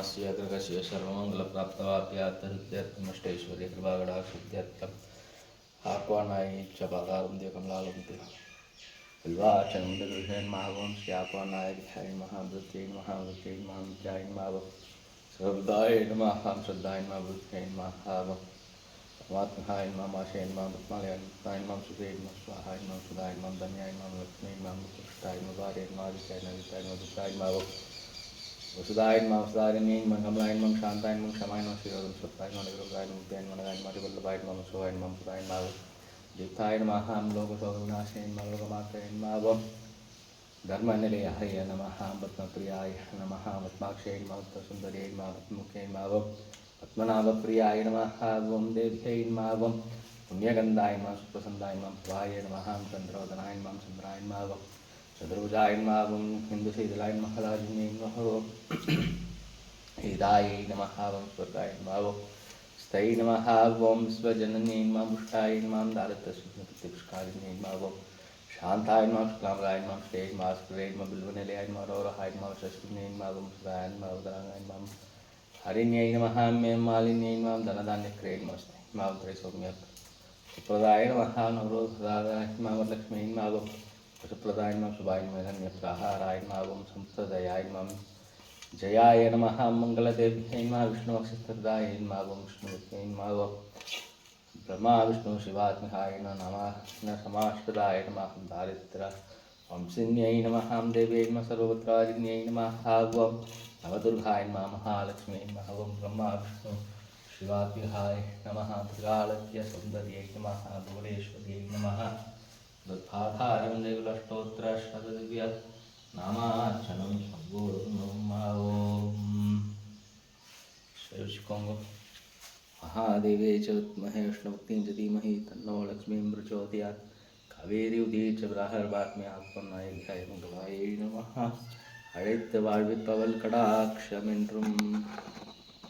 रामस्य अग्रगस्य सर्वमङ्गलप्राप्तवाप्यार्थहृत्यर्थमष्टैश्वर्य कृपागडाक्षुत्यर्थम् आह्वानाय च पादारविन्दे कमलालयन्ते बिल्वाचनं दगृहेन्मावं श्यापानाय ध्याय महावृत्यै महावृत्यै महाविद्याय नमः सर्वदाय नमः श्रद्धाय नमः वृत्यै नमः परमात्माय नमः माशय नमः पद्मालय नमः सुधे नमः स्वाहाय नमः सुधाय नमः धन्याय नमः लक्ष्मी नमः पुष्टाय नमः वार्य नमः आदित्याय नमः विद्याय नमः दुष्टाय नमः वसुधाय नमः वसुधारिण्यै नमः कमलाय नमः शान्ताय नमः क्षमाय नमः श्रीरघुं सत्ताय नमः निरुगाय नमः मुक्ताय नमः नगाय नमः वल्लभाय नमः सोहाय नमः पुराय नमः दीप्ताय नमः लोकशोकविनाशाय नमः लोकमात्रये नमः धर्मनिलयाय नमः पद्मप्रियाय नमः पद्माक्षये नमः पद्मसुन्दर्यै नमः पद्ममुख्यै नमः पद्मनाभप्रियाय नमः ओं देव्यै नमः पुण्यगन्धाय नमः सुप्रसन्नाय नमः प्रभाय नमः चन्द्रवदनाय नमः चन्द्राय नमः चतुर्भुजाय नमः हिन्दुशीतलाय नमः लाजिन्यै नमः हिदाय नमः स्वर्गाय नमः स्थै नमः ओं स्वजनन्यै नमः पुष्टाय नमः दारिद्र्यसुखनिवृत्तिपुष्कारिण्यै नमः शान्ताय नमः शुक्लाम्बराय नमः श्रेय नमः स्फुरे नमः बिल्वनिलयाय नमः रौरहाय नमः शशिन्यै नमः सुधाय नमः उदराय नमः हरिण्यै नमः मालिन्यै नमः धनधान्यक्रये नमस्ते नमः सौम्य सुप्रदाय नमः नवरोधाय नमः वरलक्ष्म्यै नमः वसुप्रदाय नमः शुभाय नमः धन्यप्राहाराय नमः संप्रदयाय नमः जयाय नमः मङ्गलदेव्यै नमः विष्णुवक्षस्थदाय नमः विष्णुवत्यै नमः ब्रह्मा विष्णु शिवात्मकाय नमः न समाष्टदाय नमः दारिद्र्य वंशिन्यै नमः देव्यै नमः सर्वपुत्रादिन्यै नमः नवदुर्गाय नमः महालक्ष्म्यै नमः ब्रह्मा विष्णु शिवात्मकाय नमः त्रिकालज्ञ सौन्दर्यै नमः भुवनेश्वर्यै नमः तत्पाठारविन्दकुलस्तोत्रशतदिव्य नामार्चनं सम्पूर्णं श्रीविष्णु महादेवे च विद्महे विष्णुभक्तिं च धीमहि तन्नो लक्ष्मीं प्रचोदयात् कावेरी उदीर च ब्राह्मणात्म्यात्मनाय ध्याय मंगलाय नमः अழைத்த வாழ்விப்பவள் கடாட்சமென்றும்